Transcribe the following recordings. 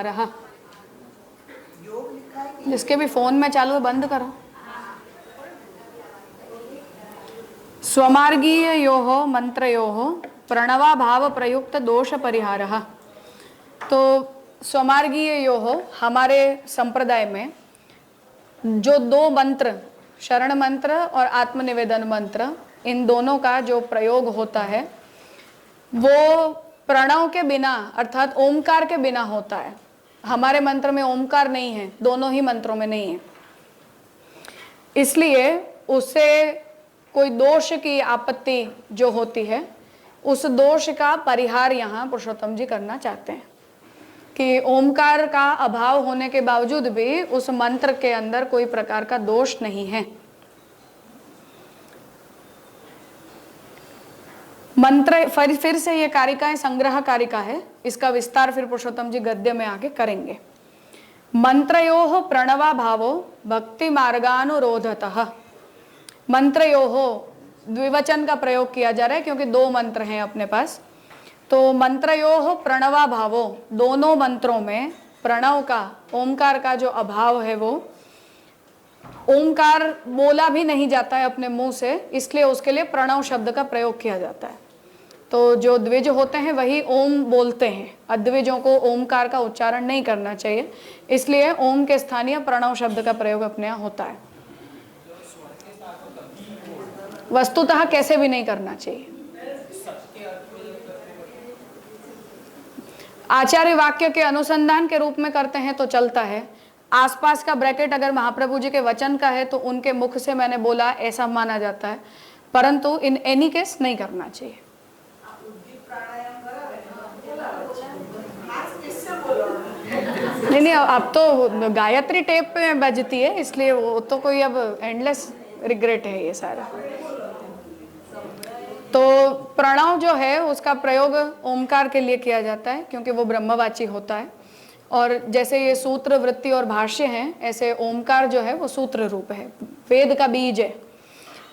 रहा। जिसके भी फोन में चालू है बंद करो। स्वमार्गीययोः मंत्रयोः प्रणवा भाव प्रयुक्त दोष परिहारः। तो स्वमार्गीययोः हमारे संप्रदाय में जो दो मंत्र, शरण मंत्र और आत्मनिवेदन मंत्र, इन दोनों का जो प्रयोग होता है वो प्रणव के बिना अर्थात ओमकार के बिना होता है। हमारे मंत्र में ओमकार नहीं है, दोनों ही मंत्रों में नहीं है, इसलिए उससे कोई दोष की आपत्ति जो होती है उस दोष का परिहार यहाँ पुरुषोत्तम जी करना चाहते हैं कि ओमकार का अभाव होने के बावजूद भी उस मंत्र के अंदर कोई प्रकार का दोष नहीं है। मंत्र फिर से ये कारिकाएं संग्रह कारिका है, इसका विस्तार फिर पुरुषोत्तम जी गद्य में आगे करेंगे। मंत्रयोः प्रणवा भावो भक्ति मार्गानुरोधतः। मंत्रयोः द्विवचन का प्रयोग किया जा रहा है क्योंकि दो मंत्र हैं अपने पास। तो मंत्रयोः प्रणवा भावो, दोनों मंत्रों में प्रणव का, ओमकार का जो अभाव है, वो ओमकार बोला भी नहीं जाता है अपने मुंह से, इसलिए उसके लिए प्रणव शब्द का प्रयोग किया जाता है। तो जो द्विज होते हैं वही ओम बोलते हैं, अद्विजों को ओमकार का उच्चारण नहीं करना चाहिए, इसलिए ओम के स्थानीय प्रणव शब्द का प्रयोग अपने यहाँ होता है। वस्तुतः कैसे भी नहीं करना चाहिए। आचार्य वाक्य के अनुसंधान के रूप में करते हैं तो चलता है। आसपास का ब्रैकेट अगर महाप्रभु जी के वचन का है तो उनके मुख से मैंने बोला ऐसा माना जाता है, परंतु इन एनी केस नहीं करना चाहिए। नहीं, अब तो गायत्री टेप पे बजती है, इसलिए वो तो कोई अब एंडलेस रिग्रेट है ये सारा। तो प्रणव जो है उसका प्रयोग ओमकार के लिए किया जाता है क्योंकि वो ब्रह्मवाची होता है, और जैसे ये सूत्र वृत्ति और भाष्य हैं, ऐसे ओमकार जो है वो सूत्र रूप है, वेद का बीज है।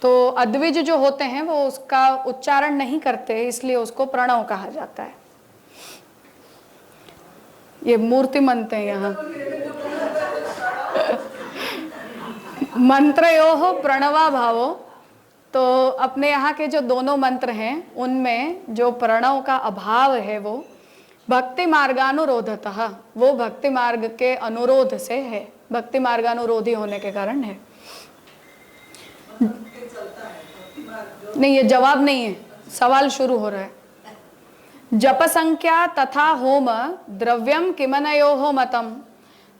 तो अद्विज जो होते हैं वो उसका उच्चारण नहीं करते, इसलिए उसको प्रणव कहा जाता है। ये मूर्ति मंत्र है यहाँ। मंत्रयोः प्रणवा भावो, तो अपने यहाँ के जो दोनों मंत्र हैं उनमें जो प्रणव का अभाव है वो भक्ति मार्गानुरोधतः, वो भक्ति मार्ग के अनुरोध से है, भक्ति मार्गानुरोधी होने के कारण है। नहीं, ये जवाब नहीं है, सवाल शुरू हो रहा है। जप संख्या तथा होम द्रव्यम किमनयोः मतम।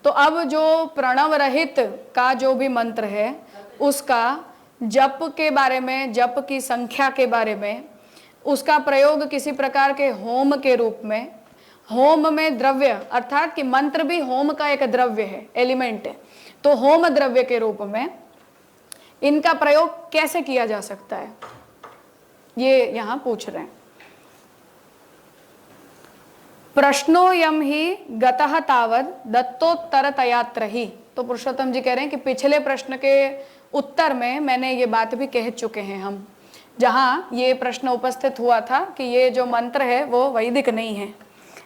तो अब जो प्रणव रहित का जो भी मंत्र है उसका जप के बारे में, जप की संख्या के बारे में, उसका प्रयोग किसी प्रकार के होम के रूप में, होम में द्रव्य अर्थात कि मंत्र भी होम का एक द्रव्य है, एलिमेंट है, तो होम द्रव्य के रूप में इनका प्रयोग कैसे किया जा सकता है ये यहां पूछ रहे हैं। प्रश्नोयम ही गतः तावद दत्तोत्तर तयात्र ही। तो पुरुषोत्तम जी कह रहे हैं कि पिछले प्रश्न के उत्तर में मैंने ये बात भी कह चुके हैं हम, जहां ये प्रश्न उपस्थित हुआ था कि ये जो मंत्र है वो वैदिक नहीं है,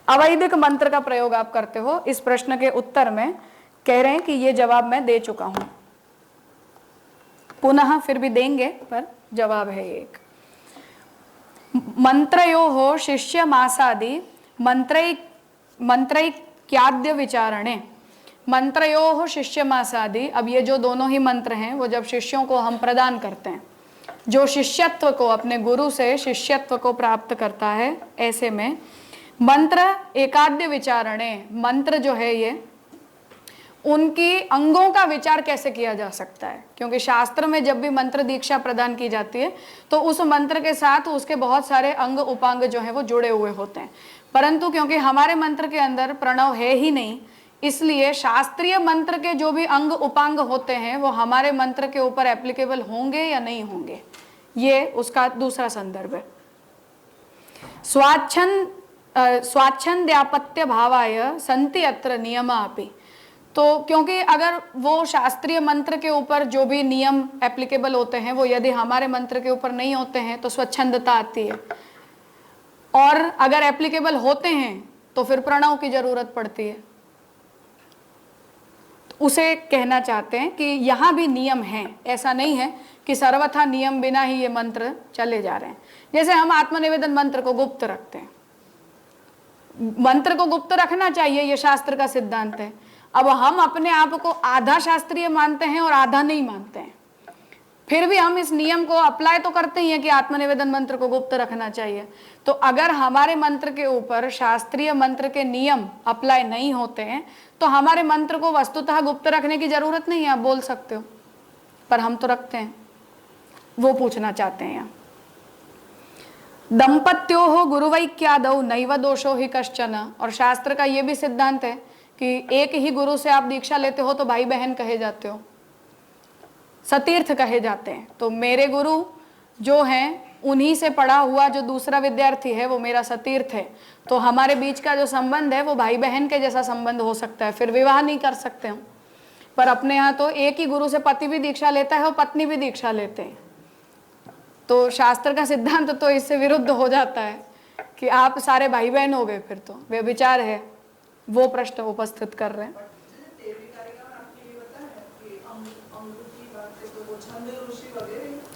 अवैदिक मंत्र का प्रयोग आप करते हो। इस प्रश्न के उत्तर में कह रहे हैं कि ये जवाब मैं दे चुका हूं, पुनः फिर भी देंगे, पर जवाब है एक। मंत्रयोः शिष्य मासादि मंत्रैक्याद्य विचारणे। मंत्रयोः शिष्य मासादि, अब ये जो दोनों ही मंत्र हैं वो जब शिष्यों को हम प्रदान करते हैं, जो शिष्यत्व को, अपने गुरु से शिष्यत्व को प्राप्त करता है, ऐसे में मंत्र एकाद्य विचारणे, मंत्र जो है ये उनकी अंगों का विचार कैसे किया जा सकता है, क्योंकि शास्त्र में जब भी मंत्र दीक्षा प्रदान की जाती है तो उस मंत्र के साथ उसके बहुत सारे अंग उपांग जो है वो जुड़े हुए होते हैं, परंतु क्योंकि हमारे मंत्र के अंदर प्रणव है ही नहीं, इसलिए शास्त्रीय मंत्र के जो भी अंग उपांग होते हैं वो हमारे मंत्र के ऊपर एप्लीकेबल होंगे या नहीं होंगे, ये उसका दूसरा संदर्भ है। स्वाच्छंद्यापत्य भावाय संति अत्र नियमा अपि। तो क्योंकि अगर वो शास्त्रीय मंत्र के ऊपर जो भी नियम एप्लीकेबल होते हैं वो यदि हमारे मंत्र के ऊपर नहीं होते हैं तो स्वच्छंदता आती है, और अगर एप्लीकेबल होते हैं तो फिर प्रणव की जरूरत पड़ती है। उसे कहना चाहते हैं कि यहाँ भी नियम है, ऐसा नहीं है कि सर्वथा नियम बिना ही ये मंत्र चले जा रहे हैं। जैसे हम आत्मनिवेदन मंत्र को गुप्त रखते हैं, मंत्र को गुप्त रखना चाहिए, ये शास्त्र का सिद्धांत है। अब हम अपने आप को आधा शास्त्रीय मानते हैं और आधा नहीं मानते हैं, फिर भी हम इस नियम को अप्लाई तो करते ही हैं कि आत्मनिवेदन मंत्र को गुप्त रखना चाहिए। तो अगर हमारे मंत्र के ऊपर शास्त्रीय मंत्र के नियम अप्लाई नहीं होते हैं तो हमारे मंत्र को वस्तुतः गुप्त रखने की जरूरत नहीं है, आप बोल सकते हो, पर हम तो रखते हैं। वो पूछना चाहते हैं यहाँ, दंपत्यो गुरुवैक्यादौ नैव दोषो ही कश्चन। और शास्त्र का ये भी सिद्धांत है कि एक ही गुरु से आप दीक्षा लेते हो तो भाई बहन कहे जाते हो, सतीर्थ कहे जाते हैं। तो मेरे गुरु जो हैं उन्हीं से पढ़ा हुआ जो दूसरा विद्यार्थी है वो मेरा सतीर्थ है, तो हमारे बीच का जो संबंध है वो भाई बहन के जैसा संबंध हो सकता है, फिर विवाह नहीं कर सकते हम। पर अपने यहाँ तो एक ही गुरु से पति भी दीक्षा लेता है और पत्नी भी दीक्षा लेते हैं, तो शास्त्र का सिद्धांत तो इससे विरुद्ध हो जाता है कि आप सारे भाई बहन हो गए, फिर तो व्यभिचार है। वो प्रश्न उपस्थित कर रहे हैं।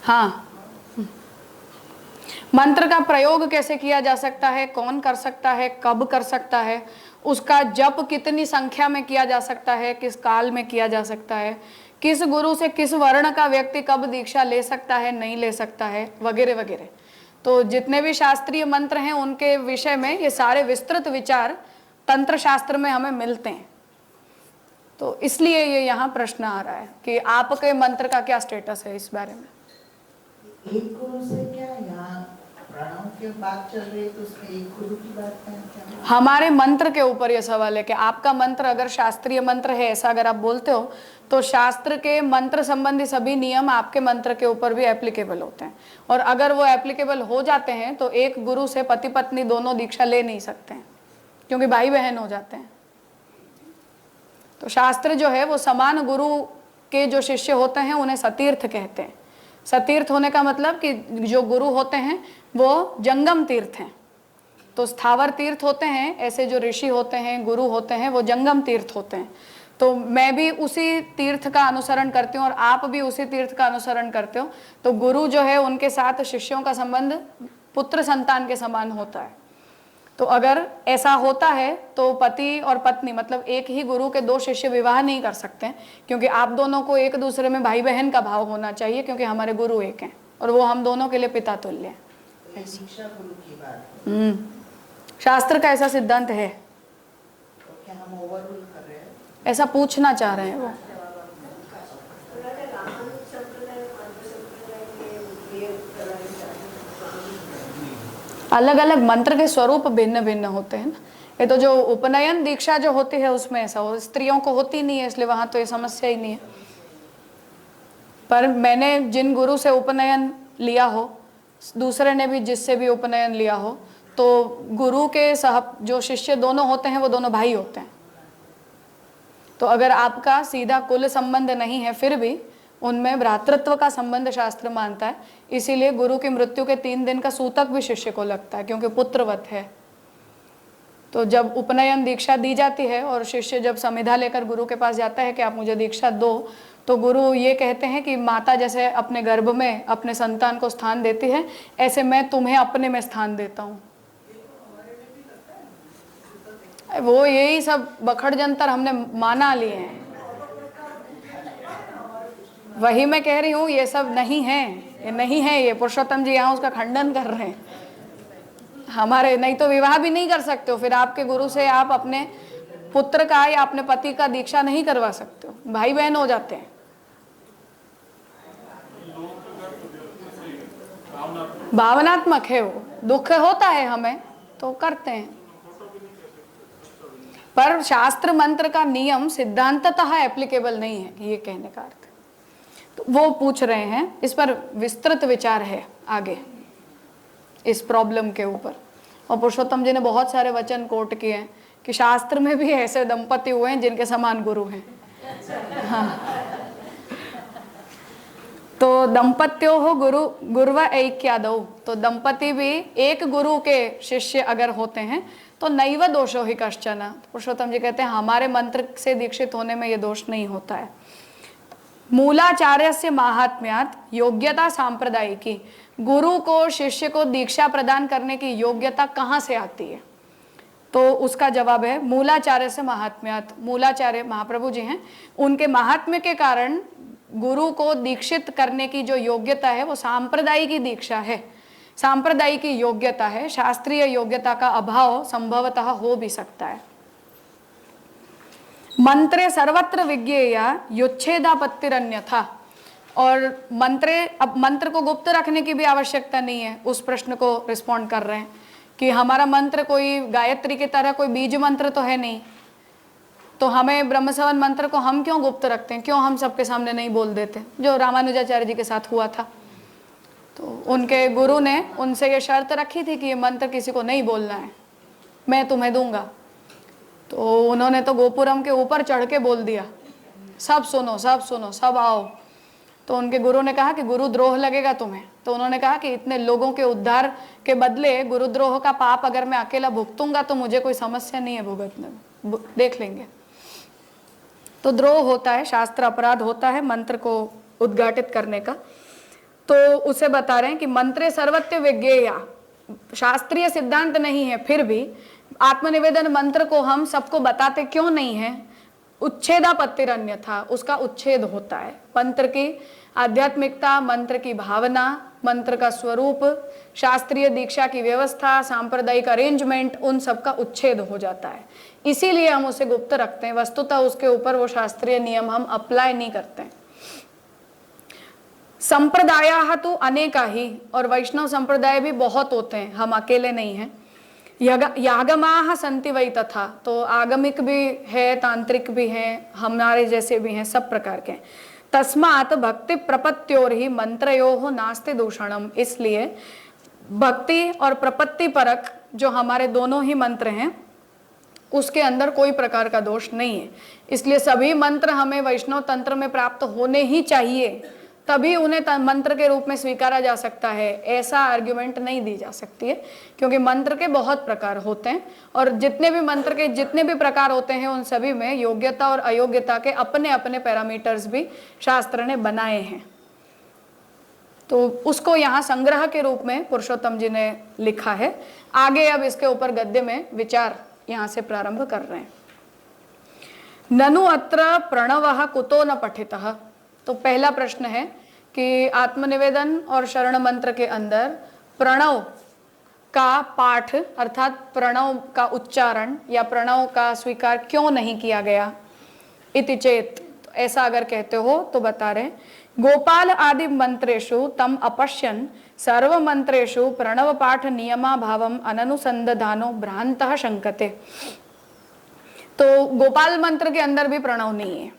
हाँ, मंत्र का प्रयोग कैसे किया जा सकता है, कौन कर सकता है, कब कर सकता है, उसका जप कितनी संख्या में किया जा सकता है, किस काल में किया जा सकता है, किस गुरु से किस वर्ण का व्यक्ति कब दीक्षा ले सकता है, नहीं ले सकता है, वगैरह वगैरह। तो जितने भी शास्त्रीय मंत्र हैं उनके विषय में ये सारे विस्तृत विचार तंत्र शास्त्र में हमें मिलते हैं। तो इसलिए ये यहाँ प्रश्न आ रहा है कि आपके मंत्र का क्या स्टेटस है इस बारे में। एक गुरु से क्या यहाँ प्रणव की बात चल रही है, तो उसमें एक गुरु की बात है क्या? हमारे मंत्र के ऊपर यह सवाल है कि आपका मंत्र अगर शास्त्रीय मंत्र है, ऐसा अगर आप बोलते हो, तो शास्त्र के मंत्र संबंधी सभी नियम आपके मंत्र के ऊपर भी एप्लीकेबल होते हैं। और अगर वो एप्लीकेबल हो जाते हैं तो एक गुरु से पति पत्नी दोनों दीक्षा ले नहीं सकते हैं, क्योंकि भाई बहन हो जाते हैं। तो शास्त्र जो है वो समान गुरु के जो शिष्य होते हैं उन्हें सतीर्थ कहते हैं। सतीर्थ होने का मतलब कि जो गुरु होते हैं वो जंगम तीर्थ हैं। तो स्थावर तीर्थ होते हैं, ऐसे जो ऋषि होते हैं, गुरु होते हैं, वो जंगम तीर्थ होते हैं। तो मैं भी उसी तीर्थ का अनुसरण करती हूँ और आप भी उसी तीर्थ का अनुसरण करते हो। तो गुरु जो है उनके साथ शिष्यों का संबंध पुत्र संतान के समान होता है। तो अगर ऐसा होता है तो पति और पत्नी मतलब एक ही गुरु के दो शिष्य विवाह नहीं कर सकते, क्योंकि आप दोनों को एक दूसरे में भाई बहन का भाव होना चाहिए, क्योंकि हमारे गुरु एक हैं और वो हम दोनों के लिए पिता तुल्य हैं। दीक्षा गुरु की बात है। शास्त्र का ऐसा सिद्धांत है। तो क्या हम ओवररूल कर रहे हैं? ऐसा पूछना चाह रहे हैं वो। अलग अलग मंत्र के स्वरूप भिन्न भिन्न होते हैं ना। ये तो जो उपनयन दीक्षा जो होती है उसमें ऐसा हो, स्त्रियों को होती नहीं है, इसलिए वहां तो ये समस्या ही नहीं है। पर मैंने जिन गुरु से उपनयन लिया हो, दूसरे ने भी जिससे भी उपनयन लिया हो, तो गुरु के जो शिष्य दोनों होते हैं वो दोनों भाई होते हैं। तो अगर आपका सीधा कुल संबंध नहीं है फिर भी उनमें भ्रातृत्व का संबंध शास्त्र मानता है। इसीलिए गुरु की मृत्यु के 3 दिन का सूतक भी शिष्य को लगता है, क्योंकि पुत्रवत है। तो जब उपनयन दीक्षा दी जाती है और शिष्य जब समिधा लेकर गुरु के पास जाता है कि आप मुझे दीक्षा दो, तो गुरु ये कहते हैं कि माता जैसे अपने गर्भ में अपने संतान को स्थान देती है, ऐसे मैं तुम्हें अपने में स्थान देता हूँ। वो यही सब बखड़ जंतर हमने माना लिए हैं। वही मैं कह रही हूँ, ये सब नहीं है, ये नहीं है। ये पुरुषोत्तम जी यहाँ उसका खंडन कर रहे हैं। हमारे नहीं तो विवाह भी नहीं कर सकते हो, फिर आपके गुरु से आप अपने पुत्र का या अपने पति का दीक्षा नहीं करवा सकते हो, भाई बहन हो जाते हैं। भावनात्मक है वो, दुख होता है हमें तो करते हैं। पर शास्त्र मंत्र का नियम सिद्धांततः एप्लीकेबल नहीं है, ये कहने का अर्थ। तो वो पूछ रहे हैं, इस पर विस्तृत विचार है आगे इस प्रॉब्लम के ऊपर। और पुरुषोत्तम जी ने बहुत सारे वचन कोट किए हैं कि शास्त्र में भी ऐसे दंपति हुए हैं जिनके समान गुरु हैं। हाँ। तो दंपत्यो हो गुरुव ऐक्यादौ, तो दंपति भी एक गुरु के शिष्य अगर होते हैं तो नैव दोषो ही कश्चन, पुरुषोत्तम जी कहते हैं हमारे मंत्र से दीक्षित होने में ये दोष नहीं होता है। मूलाचार्य से महात्म्यात योग्यता सांप्रदायिकी, गुरु को शिष्य को दीक्षा प्रदान करने की योग्यता कहाँ से आती है? तो उसका जवाब है मूलाचार्य से महात्म्यात, मूलाचार्य महाप्रभु जी हैं, उनके महात्म्य के कारण गुरु को दीक्षित करने की जो योग्यता है वो सांप्रदायिक की दीक्षा है, सांप्रदायिक की योग्यता है। शास्त्रीय योग्यता का अभाव संभवतः हो भी सकता है। मंत्रे सर्वत्र विज्ञेया युच्छेदापत्तिरन्यथा, और मंत्र को गुप्त रखने की भी आवश्यकता नहीं है। उस प्रश्न को रिस्पॉन्ड कर रहे हैं कि हमारा मंत्र कोई गायत्री की तरह कोई बीज मंत्र तो है नहीं, तो हमें ब्रह्मसवन मंत्र को हम क्यों गुप्त रखते हैं, क्यों हम सबके सामने नहीं बोल देते, जो रामानुजाचार्य जी के साथ हुआ था। तो उनके गुरु ने उनसे ये शर्त रखी थी कि ये मंत्र किसी को नहीं बोलना है, मैं तुम्हें दूंगा। तो उन्होंने तो गोपुरम के ऊपर चढ़ के बोल दिया, सब सुनो सब सुनो सब आओ। तो उनके गुरु ने कहा कि गुरुद्रोह लगेगा तुम्हें। तो उन्होंने कहा कि इतने लोगों के उद्धार के बदले गुरुद्रोह का पाप अगर मैं अकेला भुगतूंगा तो मुझे कोई समस्या नहीं है भुगतने में, देख लेंगे। तो द्रोह होता है, शास्त्र अपराध होता है मंत्र को उद्घाटित करने का। तो उसे बता रहे हैं कि मंत्रे सर्वत्र विज्ञेया, शास्त्रीय सिद्धांत नहीं है, फिर भी आत्मनिवेदन मंत्र को हम सबको बताते क्यों नहीं है? उच्छेदापत्तिरन्यथा, उसका उच्छेद होता है। मंत्र की आध्यात्मिकता, मंत्र की भावना, मंत्र का स्वरूप, शास्त्रीय दीक्षा की व्यवस्था, सांप्रदायिक अरेंजमेंट, उन सब का उच्छेद हो जाता है। इसीलिए हम उसे गुप्त रखते हैं। वस्तुतः उसके ऊपर वो शास्त्रीय नियम हम अप्लाई नहीं करते हैं। संप्रदाय तो अनेका ही, और वैष्णव संप्रदाय भी बहुत होते हैं, हम अकेले नहीं हैं। यागमाह संति वही तथा, तो आगमिक भी है, तांत्रिक भी हैं, हमारे जैसे भी हैं, सब प्रकार के। तस्मात् भक्ति प्रपत्त्योर ही मंत्रयोः नास्ति दूषणम, इसलिए भक्ति और प्रपत्ति परक जो हमारे दोनों ही मंत्र हैं उसके अंदर कोई प्रकार का दोष नहीं है। इसलिए सभी मंत्र हमें वैष्णव तंत्र में प्राप्त होने ही चाहिए, तभी उन्हें मंत्र के रूप में स्वीकारा जा सकता है, ऐसा आर्ग्यूमेंट नहीं दी जा सकती है। क्योंकि मंत्र के बहुत प्रकार होते हैं, और जितने भी मंत्र के जितने भी प्रकार होते हैं उन सभी में योग्यता और अयोग्यता के अपने अपने पैरामीटर्स भी शास्त्र ने बनाए हैं। तो उसको यहाँ संग्रह के रूप में पुरुषोत्तम जी ने लिखा है। आगे अब इसके ऊपर गद्य में विचार यहाँ से प्रारंभ कर रहे हैं। ननु अत्र प्रणवः कुतो न पठितः, तो पहला प्रश्न है कि आत्मनिवेदन और शरण मंत्र के अंदर प्रणव का पाठ अर्थात प्रणव का उच्चारण या प्रणव का स्वीकार क्यों नहीं किया गया। इति चेत, तो ऐसा अगर कहते हो तो बता रहे गोपाल आदि मंत्रेषु तम अपश्यन सर्व मंत्रेषु प्रणव पाठ नियमा भावम अननुसंधानो भ्रांतः शंकते। तो गोपाल मंत्र के अंदर भी प्रणव नहीं है,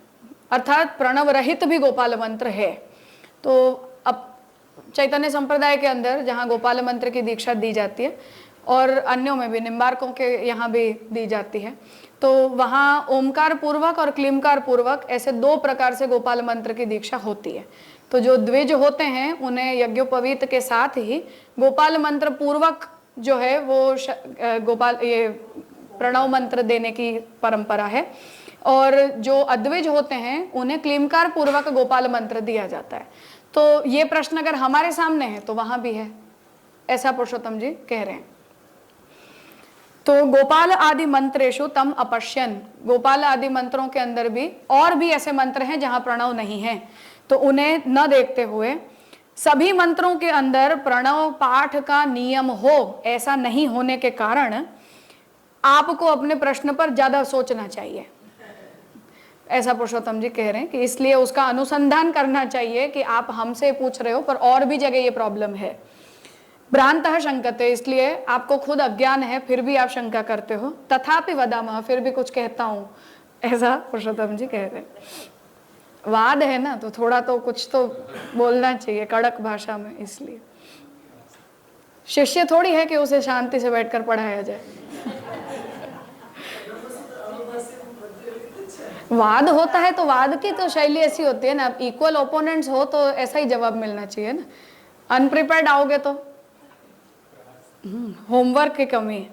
अर्थात प्रणव रहित भी गोपाल मंत्र है। तो अब चैतन्य संप्रदाय के अंदर जहाँ गोपाल मंत्र की दीक्षा दी जाती है और अन्यों में भी, निम्बारकों के यहाँ भी दी जाती है, तो वहाँ ओमकार पूर्वक और क्लीमकार पूर्वक ऐसे दो प्रकार से गोपाल मंत्र की दीक्षा होती है। तो जो द्विज होते हैं उन्हें यज्ञोपवीत के साथ ही गोपाल मंत्र पूर्वक जो है वो गोपाल ये प्रणव मंत्र देने की परंपरा है, और जो अद्विज होते हैं उन्हें क्लीमकार पूर्वक गोपाल मंत्र दिया जाता है। तो ये प्रश्न अगर हमारे सामने है तो वहां भी है, ऐसा पुरुषोत्तम जी कह रहे हैं। तो गोपाल आदि मंत्रेषु तम अपश्यन, गोपाल आदि मंत्रों के अंदर भी और भी ऐसे मंत्र हैं जहां प्रणव नहीं है, तो उन्हें न देखते हुए सभी मंत्रों के अंदर प्रणव पाठ का नियम हो, ऐसा नहीं होने के कारण आपको अपने प्रश्न पर ज्यादा सोचना चाहिए, ऐसा पुरुषोत्तम जी कह रहे हैं। कि इसलिए उसका अनुसंधान करना चाहिए कि आप हमसे पूछ रहे हो पर और भी जगह ये प्रॉब्लम है। भ्रांतः शंकते, इसलिए आपको खुद अज्ञान है फिर भी आप शंका करते हो। तथापि वदामः, फिर भी कुछ कहता हूं, ऐसा पुरुषोत्तम जी कह रहे हैं। वाद है ना, तो थोड़ा तो कुछ तो बोलना चाहिए कड़क भाषा में। इसलिए शिष्य थोड़ी है कि उसे शांति से बैठकर पढ़ाया जाए। वाद होता है तो वाद की तो शैली ऐसी होती है ना, इक्वल ओपोनेंट्स हो तो ऐसा ही जवाब मिलना चाहिए ना। अनप्रिपेयर्ड आओगे तो होमवर्क की कमी है।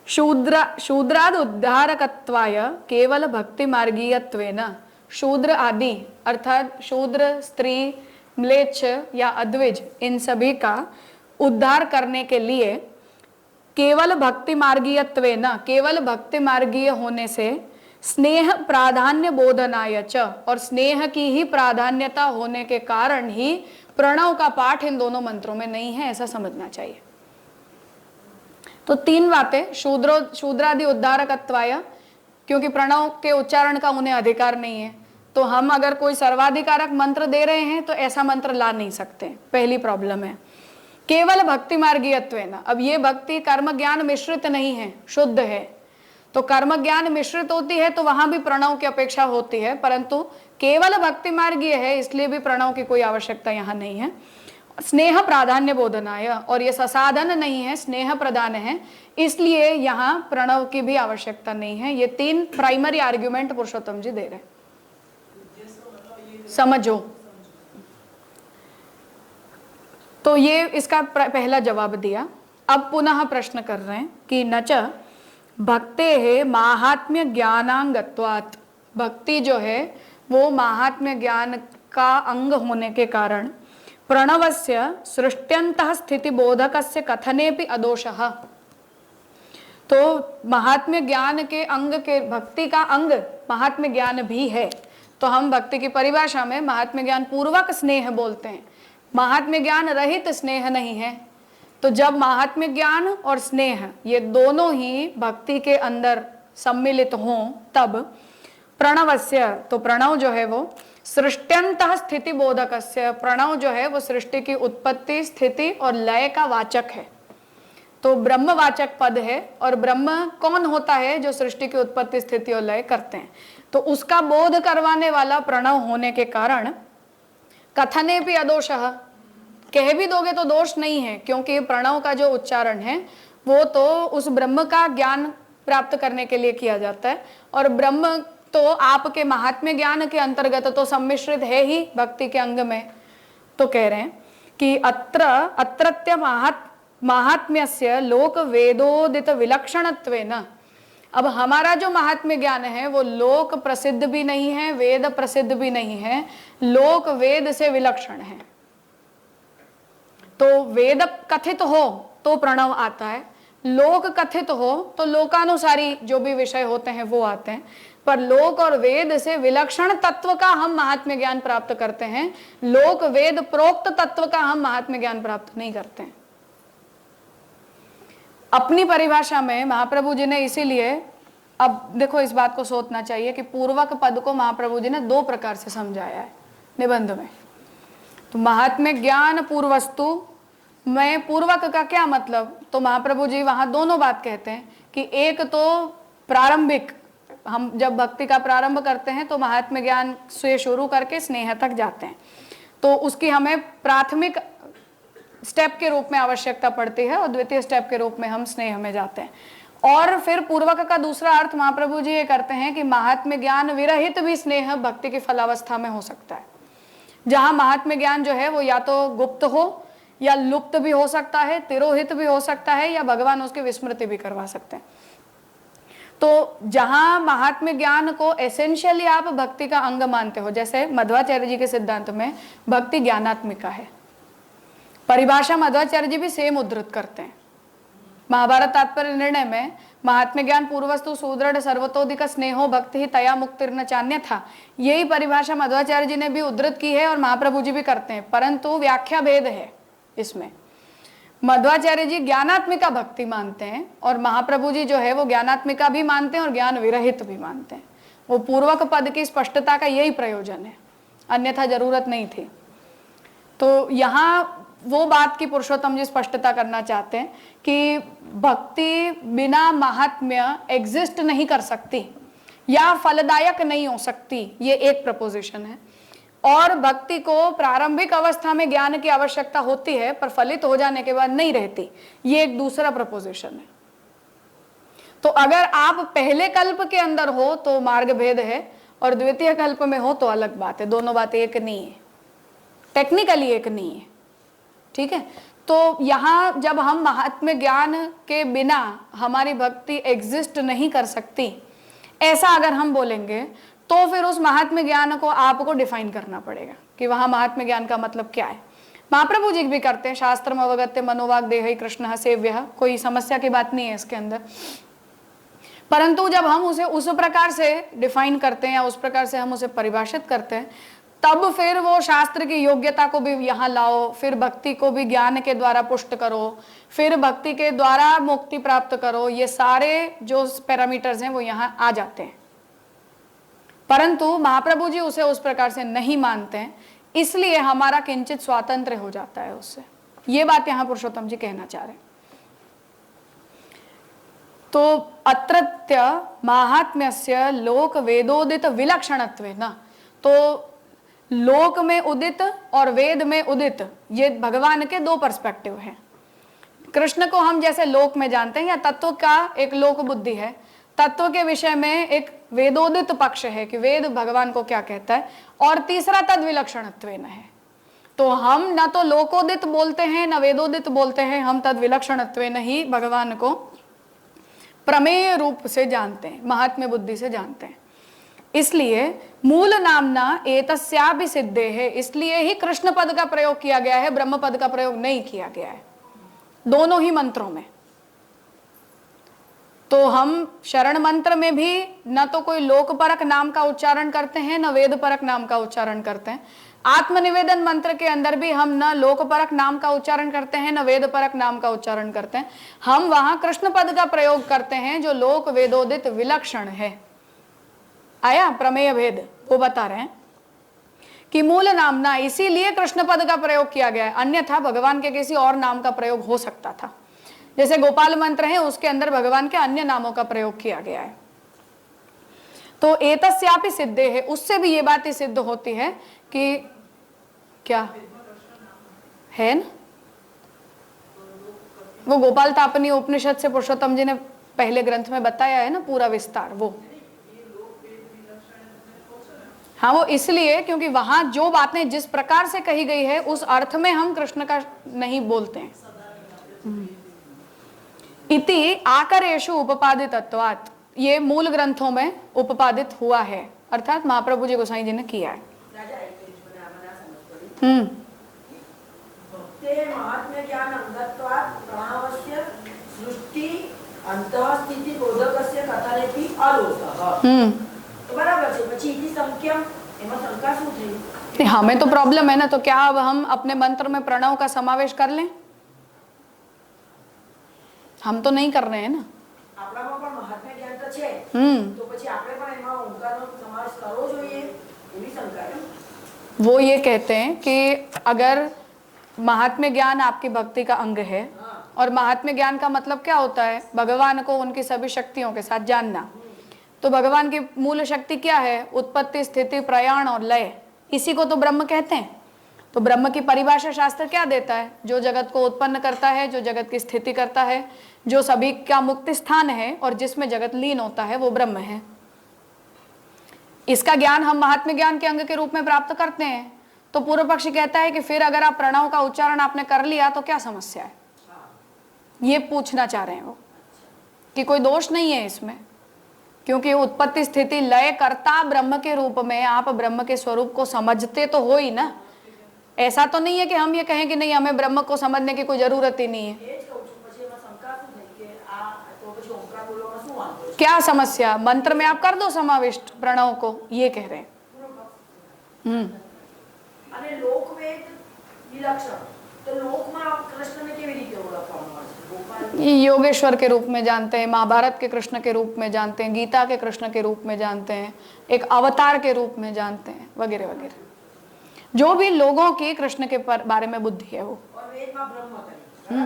शूद्राद उद्धारकत्वाय केवल भक्ति मार्गीयत्वेन, शूद्र आदि अर्थात शूद्र, स्त्री, म्लेच्छ या अद्विज, इन सभी का उद्धार करने के लिए केवल भक्ति मार्गीयत्वेन, केवल भक्ति मार्गीय होने से, स्नेह प्राधान्य बोधनाय च, और स्नेह की ही प्राधान्यता होने के कारण ही प्रणव का पाठ इन दोनों मंत्रों में नहीं है, ऐसा समझना चाहिए। तो तीन बातें, शूद्रादि उद्धारकत्वाय, क्योंकि प्रणव के उच्चारण का उन्हें अधिकार नहीं है, तो हम अगर कोई सर्वाधिकारक मंत्र दे रहे हैं तो ऐसा मंत्र ला नहीं सकते, पहली प्रॉब्लम है। केवल भक्ति मार्गीयत्वेन, अब ये भक्ति कर्म ज्ञान मिश्रित नहीं है, शुद्ध है। तो कर्म ज्ञान मिश्रित होती है तो वहां भी प्रणव की अपेक्षा होती है, परंतु केवल भक्ति मार्गीय है इसलिए भी प्रणव की कोई आवश्यकता यहाँ नहीं है। स्नेह प्राधान्य बोधनाय, और ये ससाधन नहीं है, स्नेह प्रधान है, इसलिए यहाँ प्रणव की भी आवश्यकता नहीं है। ये तीन प्राइमरी आर्ग्यूमेंट पुरुषोत्तम जी दे रहे हैं, समझो। तो ये इसका पहला जवाब दिया। अब पुनः प्रश्न कर रहे हैं कि नच भक्ते माहात्म्य ज्ञानांगत्वात्, भक्ति जो है वो महात्म्य ज्ञान का अंग होने के कारण प्रणवस्य सृष्ट्यंतः स्थिति बोधकस्य कथनेपि अदोषः, तो महात्म्य ज्ञान के अंग के, भक्ति का अंग महात्म्य ज्ञान भी है। तो हम भक्ति की परिभाषा में महात्म्य ज्ञान पूर्वक स्नेह बोलते हैं, महात्म्य ज्ञान रहित स्नेह नहीं है। तो जब महात्म्य ज्ञान और स्नेह ये दोनों ही भक्ति के अंदर सम्मिलित हों तब प्रणवस्य, तो प्रणव जो है वो सृष्ट्यंतः स्थिति बोधकस्य, प्रणव जो है वो सृष्टि की उत्पत्ति, स्थिति और लय का वाचक है। तो ब्रह्मवाचक पद है, और ब्रह्म कौन होता है? जो सृष्टि की उत्पत्ति, स्थिति और लय करते हैं। तो उसका बोध करवाने वाला प्रणव होने के कारण कथने भी अदोषः, कह भी दोगे तो दोष नहीं है, क्योंकि प्रणव का जो उच्चारण है वो तो उस ब्रह्म का ज्ञान प्राप्त करने के लिए किया जाता है, और ब्रह्म तो आपके महात्म्य ज्ञान के अंतर्गत तो सम्मिश्रित है ही भक्ति के अंग में। तो कह रहे हैं कि अत्रत्य महात्म्यस्य लोक वेदोदित विलक्षणत्वेन, अब हमारा जो महात्म्य ज्ञान है वो लोक प्रसिद्ध भी नहीं है, वेद प्रसिद्ध भी नहीं है, लोक वेद से विलक्षण है। तो वेद कथित हो तो प्रणव आता है, लोक कथित हो तो लोकानुसारी जो भी विषय होते हैं वो आते हैं, पर लोक और वेद से विलक्षण तत्व का हम महात्म्य ज्ञान प्राप्त करते हैं, लोक वेद प्रोक्त तत्व का हम महात्म्य ज्ञान प्राप्त नहीं करते हैं। अपनी परिभाषा में महाप्रभु जी ने इसीलिए, अब देखो इस बात को सोचना चाहिए कि पूर्वक पद को महाप्रभु जी ने दो प्रकार से समझाया है निबंध में। तो महात्म्य ज्ञान पूर्वस्तु में पूर्वक का क्या मतलब? तो महाप्रभु जी वहां दोनों बात कहते हैं कि एक तो प्रारंभिक, हम जब भक्ति का प्रारंभ करते हैं तो महात्म्य ज्ञान से शुरू करके स्नेह तक जाते हैं, तो उसकी हमें प्राथमिक स्टेप के रूप में आवश्यकता पड़ती है, और द्वितीय स्टेप के रूप में हम स्नेह में जाते हैं। और फिर पूर्वक का दूसरा अर्थ महाप्रभु जी ये करते हैं कि महात्म्य ज्ञान विरहित भी स्नेह भक्ति की फलावस्था में हो सकता है, जहां महात्म्य ज्ञान जो है वो या तो गुप्त हो या लुप्त भी हो सकता है, तिरोहित भी हो सकता है, या भगवान उसकी विस्मृति भी करवा सकते हैं। तो जहां महात्म्य ज्ञान को एसेंशियली आप भक्ति का अंग मानते हो, जैसे मध्वाचार्य जी के सिद्धांत में भक्ति ज्ञानात्मिका है, परिभाषा मध्वाचार्य जी भी सेम उद्धृत करते हैं। महाभारत तात्पर्य निर्णय में महात्म्य ज्ञान पूर्वस्तु सुदृढ़ सर्वतोधिक स्नेहो भक्ति ही तया मुक्तिर्न चान्य था, यही परिभाषा मध्वाचार्य जी ने भी उद्धृत की है और महाप्रभु जी भी करते हैं, परंतु व्याख्या भेद है इसमें। मध्वाचार्य जी ज्ञानात्मिका भक्ति मानते हैं और महाप्रभु जी जो है वो ज्ञानात्मिका भी मानते हैं और ज्ञान विरहित भी मानते हैं। वो पूर्वक पद की स्पष्टता का यही प्रयोजन है, अन्यथा जरूरत नहीं थी। तो यहाँ वो बात की पुरुषोत्तम जी स्पष्टता करना चाहते हैं कि भक्ति बिना महात्म्य एग्जिस्ट नहीं कर सकती या फलदायक नहीं हो सकती, ये एक प्रपोजिशन है। और भक्ति को प्रारंभिक अवस्था में ज्ञान की आवश्यकता होती है पर फलित हो जाने के बाद नहीं रहती, ये एक दूसरा प्रपोजिशन है। तो अगर आप पहले कल्प के अंदर हो तो मार्ग भेद है, और द्वितीय कल्प में हो तो अलग बात है, दोनों बातें एक नहीं है, टेक्निकली एक नहीं है, ठीक है। तो यहाँ जब हम महात्म्य ज्ञान के बिना हमारी भक्ति एग्जिस्ट नहीं कर सकती, ऐसा अगर हम बोलेंगे, तो फिर उस महात्म्य ज्ञान को आपको डिफाइन करना पड़ेगा कि वहां महात्म्य ज्ञान का मतलब क्या है। महाप्रभु जी भी करते हैं, शास्त्रम अवगत्य मनोवाग देह कृष्ण सेव्य, कोई समस्या की बात नहीं है इसके अंदर। परंतु जब हम उसे उस प्रकार से डिफाइन करते हैं या उस प्रकार से हम उसे परिभाषित करते हैं, तब फिर वो शास्त्र की योग्यता को भी यहाँ लाओ, फिर भक्ति को भी ज्ञान के द्वारा पुष्ट करो, फिर भक्ति के द्वारा मुक्ति प्राप्त करो, ये सारे जो पैरामीटर्स हैं वो यहाँ आ जाते हैं। परंतु महाप्रभु जी उसे उस प्रकार से नहीं मानते हैं, इसलिए हमारा किंचित स्वातंत्र हो जाता है उससे। ये बात यहाँ पुरुषोत्तम जी कहना चाह रहे हैं। तो अत्रत्य महात्म्यस्य लोक वेदोदित विलक्षणत्वे न, तो लोक में उदित और वेद में उदित, ये भगवान के दो पर्सपेक्टिव हैं। कृष्ण को हम जैसे लोक में जानते हैं, या तत्व का एक लोक बुद्धि है, तत्व के विषय में एक वेदोदित पक्ष है कि वेद भगवान को क्या कहता है, और तीसरा तद विलक्षणत्वेन है। तो हम न तो लोकोदित बोलते हैं न वेदोदित बोलते हैं, हम तद विलक्षणत्वेन ही भगवान को प्रमेय रूप से जानते हैं, महात्म्य बुद्धि से जानते हैं। इसलिए मूल नामना एतस्यापि सिद्धे है, इसलिए ही कृष्ण पद का प्रयोग किया गया है, ब्रह्म पद का प्रयोग नहीं किया गया है दोनों ही मंत्रों में। तो हम शरण मंत्र में भी न तो कोई लोकपरक नाम का उच्चारण करते हैं न वेद परक नाम का उच्चारण करते हैं। आत्मनिवेदन मंत्र के अंदर भी हम न लोकपरक नाम का उच्चारण करते हैं न वेद परक नाम का उच्चारण करते हैं, हम वहां कृष्ण पद का प्रयोग करते हैं जो लोक वेदोदित विलक्षण है। आया प्रमेय भेद, वो बता रहे हैं कि मूल नामना, इसीलिए कृष्ण पद का प्रयोग किया गया है, अन्यथा भगवान के किसी और नाम का प्रयोग हो सकता था। जैसे गोपाल मंत्र है, उसके अंदर भगवान के अन्य नामों का प्रयोग किया गया है। तो एतस्यापि सिद्धे है, उससे भी ये बात ही सिद्ध होती है कि क्या है ना, वो गोपाल तापनी उपनिषद से पुरुषोत्तम जी ने पहले ग्रंथ में बताया है ना पूरा विस्तार। वो हाँ, वो इसलिए क्योंकि वहां जो बातें जिस प्रकार से कही गई है उस अर्थ में हम कृष्ण का नहीं बोलते हैं। इति आकरेषु उपपादितत्वात्, ये मूल ग्रंथों में उपपादित हुआ है, अर्थात महाप्रभु जी गोसाई जी ने किया है। महात्म्य ज्ञान अंगत्वात् प्रणवस्य सृष्टि अंतःस्थिति बोधकस्य कथनेपि अलोकः। तो बराबर છે, પછી इति संख्या એમાં શંકા શું થઈ? हमें तो प्रॉब्लम है ना, तो क्या अब हम अपने मंत्र में प्रणव का समावेश कर लें? हम तो नहीं कर रहे हैं ना। આપણામાં પણ મહાત્મ્ય જ્ઞાન તો છે, તો પછી આપણે પણ એમાં ઓંકારનો સમાવેશ કરવો જોઈએ, એવી શંકા છે। वो ये कहते हैं कि अगर महात्म्य ज्ञान आपकी भक्ति का अंग है, और महात्म्य ज्ञान का मतलब क्या होता है, भगवान को उनकी सभी शक्तियों के साथ जानना। तो भगवान की मूल शक्ति क्या है, उत्पत्ति स्थिति प्रयाण और लय, इसी को तो ब्रह्म कहते हैं। तो ब्रह्म की परिभाषा शास्त्र क्या देता है, जो जगत को उत्पन्न करता है, जो जगत की स्थिति करता है, जो सभी का मुक्ति स्थान है और जिसमें जगत लीन होता है, वो ब्रह्म है। इसका ज्ञान हम महात्म्य ज्ञान के अंग के रूप में प्राप्त करते हैं। तो पूर्व पक्षी कहता है कि फिर अगर आप प्रणव का उच्चारण आपने कर लिया तो क्या समस्या है, ये पूछना चाह रहे हैं वो, कि कोई दोष नहीं है इसमें, क्योंकि उत्पत्ति स्थिति लय कर्ता ब्रह्म के रूप में आप ब्रह्म के स्वरूप को समझते तो हो ही ना। ऐसा तो नहीं है कि हम ये कहें कि नहीं हमें ब्रह्म को समझने की कोई जरूरत ही नहीं है। क्या समस्या, मंत्र में आप कर दो समाविष्ट प्रणव को, ये कह रहे हैं। અને લોકવેદ વિલક્ષણ, તો લોકમાં કૃષ્ણને કેવી રીતે ઓળખવામાં આવે છે? ગોપાલ योगेश्वर के रूप में जानते हैं, महाभारत के कृष्ण के रूप में जानते हैं, गीता के कृष्ण के रूप में जानते हैं, एक अवतार के रूप में जानते हैं, वगैरह वगैरह। जो भी लोगों की कृष्ण के बारे में बुद्धि है वो। और वेदમાં બ્રહ્મ તરીકે,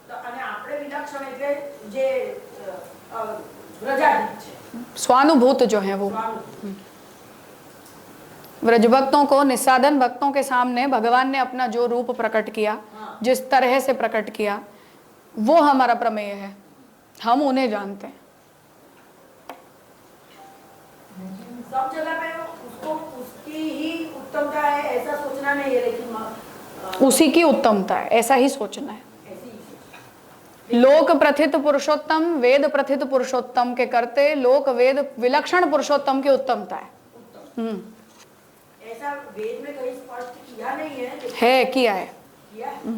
તો અને આપણે વિલક્ષણ એટલે જે વ્રજાદિત છે, स्वानुभूत जो है वो। व्रज भक्तों को, निस्साधन भक्तों के सामने भगवान ने अपना जो रूप प्रकट किया, जिस तरह से प्रकट किया, वो हमारा प्रमेय है, हम उन्हें जानते हैं। सब जगह पे उसको उसकी ही उत्तमता है ऐसा सोचना नहीं है, लेकिन उसी की उत्तमता है, ऐसा ही सोचना है। लोक प्रथित पुरुषोत्तम वेद प्रथित पुरुषोत्तम के करते लोक वेद विलक्षण पुरुषोत्तम की उत्तमता है। ऐसा वेद में कहीं स्पष्ट किया नहीं है, किया है। किया है।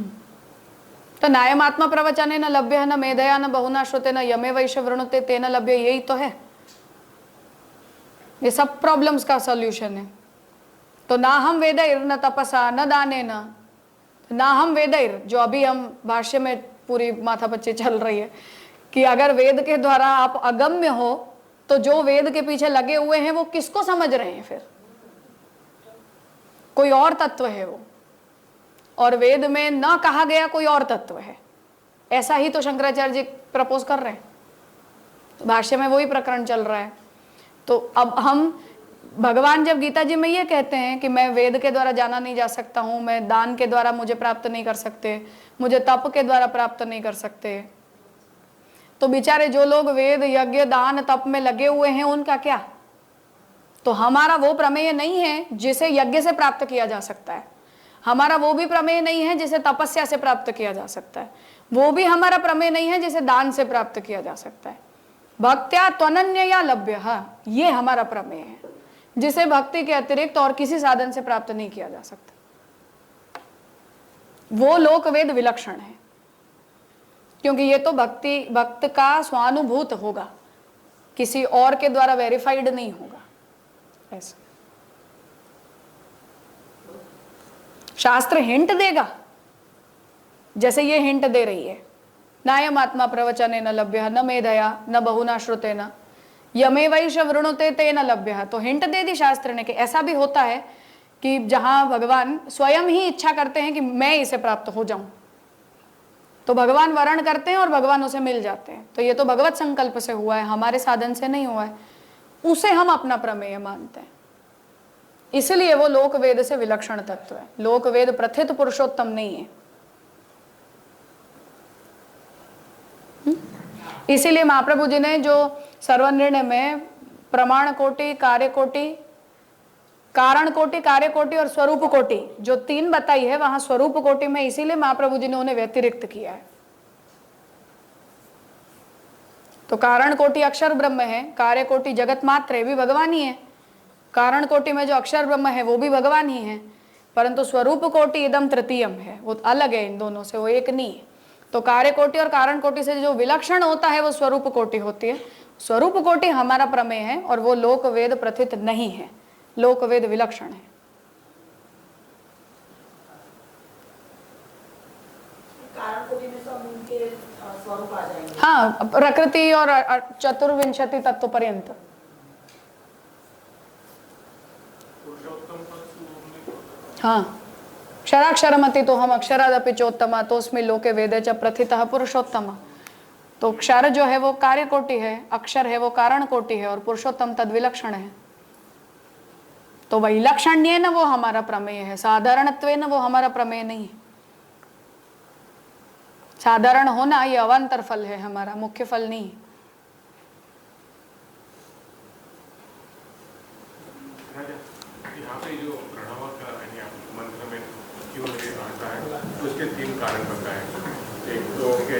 तो नायमात्मा प्रवचन न लभ्य न मेधया न बहुना श्रुते न यमे वैश्य वृणुते तेन लभ्य, यही तो है। ये सब प्रॉब्लम्स का सॉल्यूशन है। तो ना हम वेदैर न तपसा न दाने ना हम वेदैर, जो अभी हम भाष्य में पूरी माथापच्ची चल रही है कि अगर वेद के द्वारा आप अगम्य हो तो जो वेद के पीछे लगे हुए हैं वो किसको समझ रहे हैं? फिर कोई और तत्व है वो, और वेद में न कहा गया कोई और तत्व है। ऐसा ही तो शंकराचार्य जी प्रपोज कर रहे हैं, भाष्य में वही प्रकरण चल रहा है। तो अब हम भगवान जब गीता जी में ये कहते हैं कि मैं वेद के द्वारा जाना नहीं जा सकता हूं, मैं दान के द्वारा मुझे प्राप्त नहीं कर सकते, मुझे तप के द्वारा प्राप्त नहीं कर सकते, तो बेचारे जो लोग वेद यज्ञ दान तप में लगे हुए हैं उनका क्या? तो हमारा वो प्रमेय नहीं है जिसे यज्ञ से प्राप्त किया जा सकता है, हमारा वो भी प्रमेय नहीं है जिसे तपस्या से प्राप्त किया जा सकता है, वो भी हमारा प्रमेय नहीं है जिसे दान से प्राप्त किया जा सकता है। भक्त्या त्वनन्य या लभ्य, ये हमारा प्रमेय है जिसे भक्ति के अतिरिक्त और किसी साधन से प्राप्त नहीं किया जा सकता। वो लोक वेद विलक्षण है, क्योंकि ये तो भक्त का स्वानुभूत होगा, किसी और के द्वारा वेरीफाइड नहीं होगा। ऐसा शास्त्र हिंट देगा, जैसे ये हिंट दे रही है, नायम आत्मा प्रवचने न लभ्य न मेधया न बहुना श्रुते न यमे वैश्य वृणुते तेन लभ्य। तो हिंट दे दी शास्त्र ने कि ऐसा भी होता है कि जहां भगवान स्वयं ही इच्छा करते हैं कि मैं इसे प्राप्त हो जाऊं, तो भगवान वर्ण करते हैं और भगवान उसे मिल जाते हैं। तो ये तो भगवत संकल्प से हुआ है, हमारे साधन से नहीं हुआ है, उसे हम अपना प्रमेय मानते हैं। इसलिए वो लोक वेद से विलक्षण तत्व है, लोक वेद प्रथित पुरुषोत्तम नहीं है। इसीलिए महाप्रभु जी ने जो सर्वनिर्णय में प्रमाण कोटि, कार्य कोटि, कारण कोटि, कार्य कोटि और स्वरूप कोटि जो तीन बताई है, वहां स्वरूप कोटि में इसीलिए महाप्रभु जी ने उन्हें व्यतिरिक्त किया है। तो कारण कोटि अक्षर ब्रह्म है, कार्य कोटि जगत मात्र है, भी भगवान ही है। कारण कोटि में जो अक्षर ब्रह्म है वो भी भगवान ही है, परंतु स्वरूप कोटि इदम तृतीयम है, वो अलग है इन दोनों से, वो एक नहीं है। तो कार्य कोटि और कारण कोटि से जो विलक्षण होता है वो स्वरूप कोटि होती है। स्वरूप कोटि हमारा प्रमेय है और वो लोक वेद प्रथित नहीं है, लोक वेद विलक्षण है। कारण कोटि में सब उनके स्वरूप आ जाएंगे। हाँ, प्रकृति और चतुर्विंशति तत्व पर्यंत। हाँ, क्षराक्षरमति तो हम अक्षरादपि चोत्तमा तोस्मि लोके वेदे च प्रथितः पुरुषोत्तम। तो क्षर जो है वो कार्य कोटि है, अक्षर है वो कारण कोटि है और पुरुषोत्तम तद विलक्षण है। तो वैलक्षण्य न वो हमारा प्रमेय है, साधारणत्वेन वो हमारा प्रमेय नहीं है। साधारण होना ये अवांतर फल है, हमारा मुख्य फल नहीं है। यहाँ पे जो प्रणव का मंत्र में क्यों आता है, उसके तीन कारण बताए। एक तो के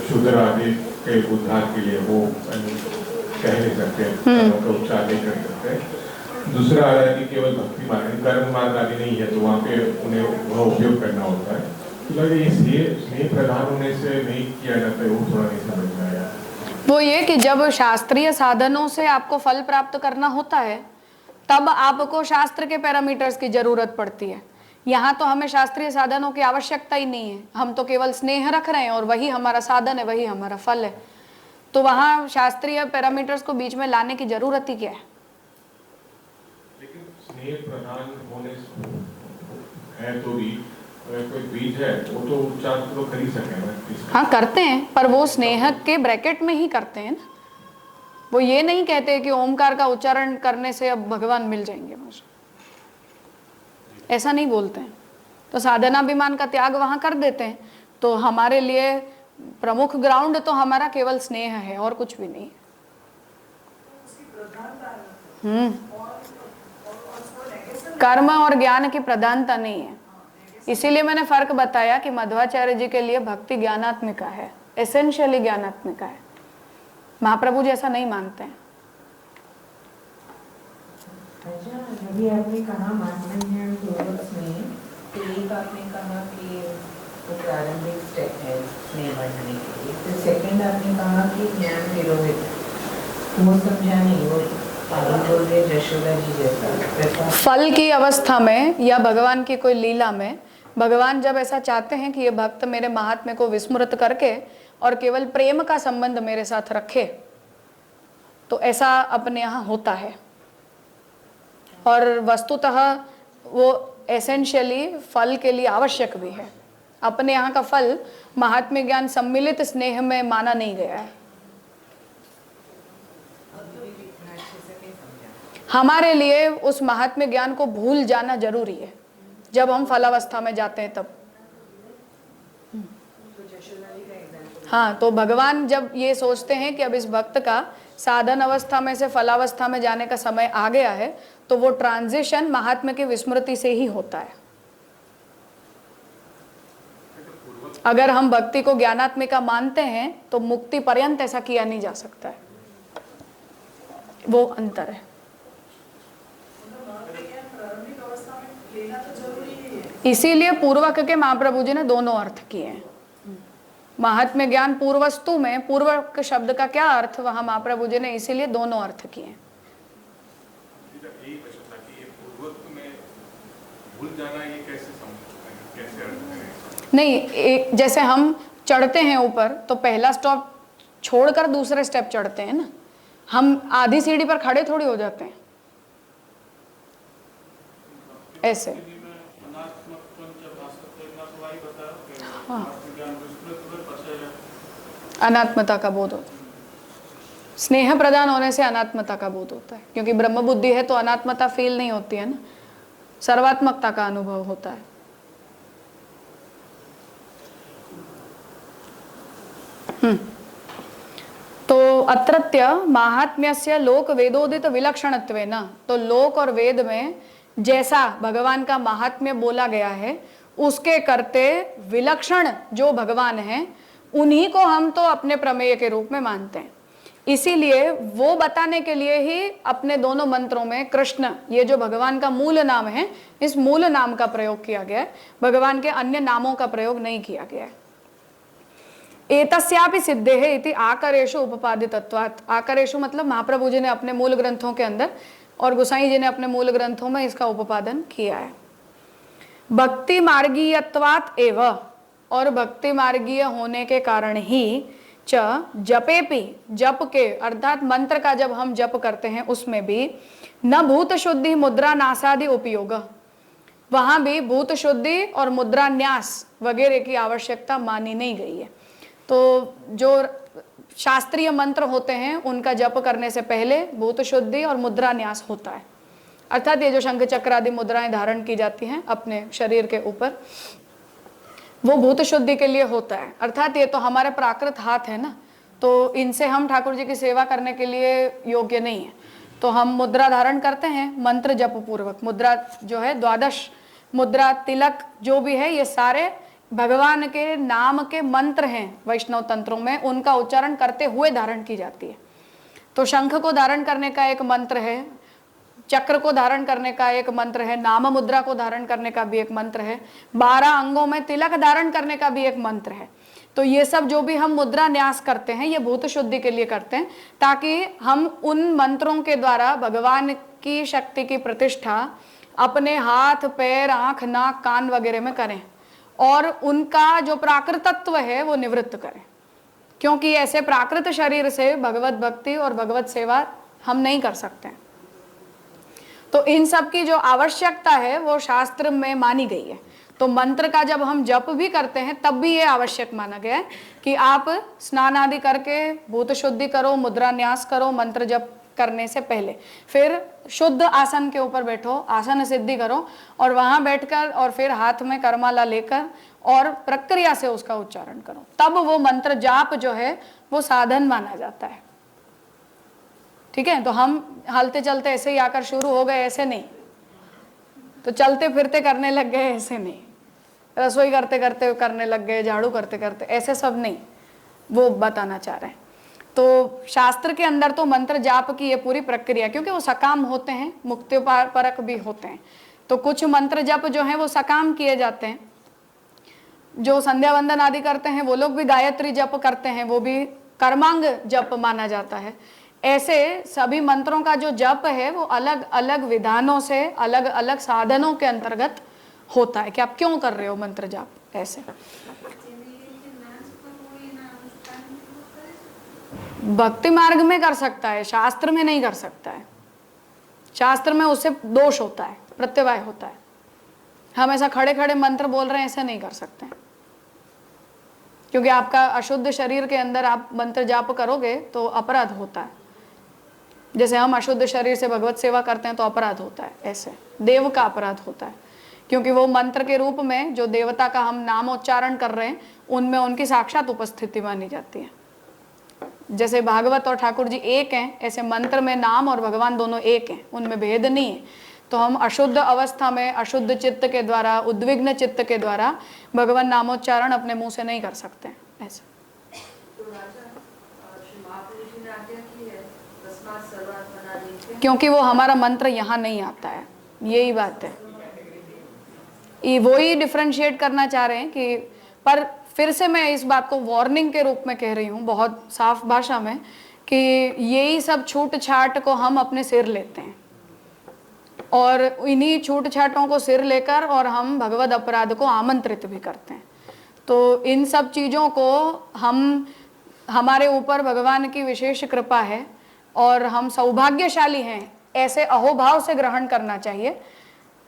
शूद्र आदि के उद्धार के लिए वो कह नहीं सकते, का उच्चार नहीं कर सकते। दूसरा आ रहा है कि केवल भक्ति मार्ग, कर्म मार्ग आदि नहीं है, तो वहाँ पे उन्हें वह उपयोग करना होता है। तो ये स्नेह प्रधान होने से नहीं किया जाता है, वो थोड़ा नहीं समझ में आया। वो ये कि जब शास्त्रीय साधनों से आपको फल प्राप्त करना होता है तब आपको शास्त्र के पैरामीटर्स की जरूरत पड़ती है। यहाँ तो हमें शास्त्रीय साधनों की आवश्यकता ही नहीं है, हम तो केवल स्नेह रख रहे हैं और वही हमारा साधन है, वही हमारा फल है। तो वहाँ शास्त्रीय पैरामीटर्स को बीच में लाने की जरूरत ही क्या है? लेकिन स्नेह प्रधान होने है तो भी कोई बीज है वो तो उच्चार तो कर ही सके। हाँ करते हैं, पर वो स्नेह के ब्रैकेट में ही करते हैं ना। वो ये नहीं कहते कि ओमकार का उच्चारण करने से अब भगवान मिल जाएंगे मुझे, ऐसा नहीं बोलते हैं। तो साधनाभिमान का त्याग वहां कर देते हैं। तो हमारे लिए प्रमुख ग्राउंड तो हमारा केवल स्नेह है और कुछ भी नहीं। कर्म और ज्ञान की प्रधानता नहीं है। इसीलिए मैंने फर्क बताया कि मध्वाचार्य जी के लिए भक्ति ज्ञानात्मिका है, एसेंशियली ज्ञानात्मिका है। महाप्रभु जी ऐसा नहीं मानते हैं। अच्छा, अभी आपने कहा महात्म्य पूर्वक में, तो एक आपने कहा कि वो प्रारंभिक स्टेप है स्नेह बढ़ाने के लिए, फिर सेकंड आपने कहा कि ज्ञान तिरोहित, वो समझा नहीं, वो आगे बोल रहे यशोदा जी जैसा फल की अवस्था में या भगवान की कोई लीला में भगवान जब ऐसा चाहते हैं कि ये भक्त मेरे महात्म्य को विस्मृत करके और केवल प्रेम का संबंध मेरे साथ रखे, तो ऐसा अपने यहाँ होता है। और वस्तुतः वो एसेंशियली फल के लिए आवश्यक भी है। अपने यहाँ का फल महात्म्य ज्ञान सम्मिलित स्नेह में माना नहीं गया है। हमारे लिए उस महात्म्य ज्ञान को भूल जाना जरूरी है जब हम फलावस्था में जाते हैं तब। हाँ, तो भगवान जब ये सोचते हैं कि अब इस भक्त का साधन अवस्था में से फलावस्था में जाने का समय आ गया है, तो वो ट्रांजिशन महात्म्य की विस्मृति से ही होता है। अगर हम भक्ति को ज्ञानात्मिका मानते हैं तो मुक्ति पर्यंत ऐसा किया नहीं जा सकता है, वो अंतर है। इसीलिए पूर्वक के महाप्रभु जी ने दोनों अर्थ किए हैं। महात्म्य ज्ञान पूर्वस्तु में पूर्वक शब्द का क्या अर्थ, वहां महाप्रभु जी ने इसीलिए दोनों अर्थ किए हैं। नहीं, जैसे हम चढ़ते हैं ऊपर तो पहला स्टॉप छोड़कर दूसरे स्टेप चढ़ते हैं ना, हम आधी सीढ़ी पर खड़े थोड़ी हो जाते हैं ऐसे। हाँ, अनात्मता का बोध होता है। स्नेह प्रदान होने से अनात्मता का बोध होता है, क्योंकि ब्रह्म बुद्धि है तो अनात्मता फील नहीं होती है ना, सर्वात्मकता का अनुभव होता है। तो अत्रत्य माहात्म्यस्य लोक वेदोदित विलक्षणत्वेन, तो लोक और वेद में जैसा भगवान का महात्म्य बोला गया है उसके करते विलक्षण जो भगवान हैं उन्हीं को हम तो अपने प्रमेय के रूप में मानते हैं। इसीलिए वो बताने के लिए ही अपने दोनों मंत्रों में कृष्ण, ये जो भगवान का मूल नाम है, इस मूल नाम का प्रयोग किया गया है, भगवान के अन्य नामों का प्रयोग नहीं किया गया है। एतस्यापि सिद्धेः इति आकरेषु उपपादितत्वात्, आकरेषु मतलब महाप्रभु जी ने अपने मूल ग्रंथों के अंदर और गोसाई जी ने अपने मूल ग्रंथों में इसका उपादन किया है। भक्ति मार्गीयत्वात् एव, और भक्ति मार्गीय होने के कारण ही च जपेपि, जप के अर्थात मंत्र का जब हम जप करते हैं उसमें भी न भूत शुद्धि मुद्रा नासादि उपयोग, वहां भी भूत शुद्धि और मुद्रा न्यास वगैरह की आवश्यकता मानी नहीं गई है। तो जो शास्त्रीय मंत्र होते हैं उनका जप करने से पहले भूत शुद्धि और मुद्रा न्यास होता है, अर्थात ये जो शंख चक्र आदि मुद्राएं धारण की जाती हैं अपने शरीर के ऊपर, वो भूत शुद्धि के लिए होता है। अर्थात ये तो हमारे प्राकृत हाथ है ना, तो इनसे हम ठाकुर जी की सेवा करने के लिए योग्य नहीं है, तो हम मुद्रा धारण करते हैं मंत्र जप पूर्वक। मुद्रा जो है द्वादश मुद्रा, तिलक जो भी है, ये सारे भगवान के नाम के मंत्र हैं वैष्णव तंत्रों में, उनका उच्चारण करते हुए धारण की जाती है। तो शंख को धारण करने का एक मंत्र है, चक्र को धारण करने का एक मंत्र है, नाम मुद्रा को धारण करने का भी एक मंत्र है, 12 अंगों में तिलक धारण करने का भी एक मंत्र है। तो ये सब जो भी हम मुद्रा न्यास करते हैं ये भूत शुद्धि के लिए करते हैं, ताकि हम उन मंत्रों के द्वारा भगवान की शक्ति की प्रतिष्ठा अपने हाथ पैर आंख नाक कान वगैरह में करें और उनका जो प्राकृतत्व है वो निवृत्त करें, क्योंकि ऐसे प्राकृत शरीर से भगवत भक्ति और भगवत सेवा हम नहीं कर सकते। तो इन सब की जो आवश्यकता है वो शास्त्र में मानी गई है। तो मंत्र का जब हम जप भी करते हैं तब भी ये आवश्यक माना गया है कि आप स्नान आदि करके भूत शुद्धि करो, मुद्रा न्यास करो मंत्र जप करने से पहले, फिर शुद्ध आसन के ऊपर बैठो, आसन सिद्धि करो और वहां बैठकर और फिर हाथ में करमाला लेकर और प्रक्रिया से उसका उच्चारण करो, तब वो मंत्र जाप जो है वो साधन माना जाता है। ठीक है, तो हम हलते चलते ऐसे ही आकर शुरू हो गए, ऐसे नहीं, तो चलते फिरते करने लग गए, ऐसे नहीं। रसोई करते करते करने लग गए, झाड़ू करते करते, ऐसे सब नहीं, वो बताना चाह रहे हैं। तो शास्त्र के अंदर तो मंत्र जाप की ये पूरी प्रक्रिया, क्योंकि वो सकाम होते हैं, मुक्तिपरक भी होते हैं, तो कुछ मंत्र जप जो हैं वो सकाम किए जाते हैं। जो संध्या वंदन आदि करते हैं वो लोग भी गायत्री जप करते हैं, वो भी कर्मांग जप माना जाता है। ऐसे सभी मंत्रों का जो जप है वो अलग अलग विधानों से, अलग अलग साधनों के अंतर्गत होता है कि आप क्यों कर रहे हो मंत्र जाप। ऐसे भक्ति मार्ग में कर सकता है, शास्त्र में नहीं कर सकता है। शास्त्र में उससे दोष होता है, प्रत्यवाय होता है। हम ऐसा खड़े खड़े मंत्र बोल रहे हैं ऐसा नहीं कर सकते हैं, क्योंकि आपका अशुद्ध शरीर के अंदर आप मंत्र जाप करोगे तो अपराध होता है। जैसे हम अशुद्ध शरीर से भगवत सेवा करते हैं तो अपराध होता है, ऐसे देव का अपराध होता है, क्योंकि वो मंत्र के रूप में जो देवता का हम नाम उच्चारण कर रहे हैं उनमें उनकी साक्षात उपस्थिति मानी जाती है। जैसे भागवत और ठाकुर जी एक हैं, ऐसे मंत्र में नाम और भगवान दोनों एक हैं, उनमें भेद नहीं है। तो हम अशुद्ध अवस्था में अशुद्ध चित्त के द्वारा, उद्विग्न चित्त के द्वारा भगवान नामोच्चारण अपने मुंह से नहीं कर सकते हैं। ऐसे क्योंकि वो हमारा मंत्र यहाँ नहीं आता है, यही बात है। वो ही डिफरेंशिएट करना चाह रहे हैं कि, पर फिर से मैं इस बात को वार्निंग के रूप में कह रही हूँ बहुत साफ भाषा में, कि यही सब छूट छाट को हम अपने सिर लेते हैं, और इन्हीं छूट छाटों को सिर लेकर और हम भगवद अपराध को आमंत्रित भी करते हैं। तो इन सब चीज़ों को हमारे ऊपर भगवान की विशेष कृपा है और हम सौभाग्यशाली हैं, ऐसे अहोभाव से ग्रहण करना चाहिए,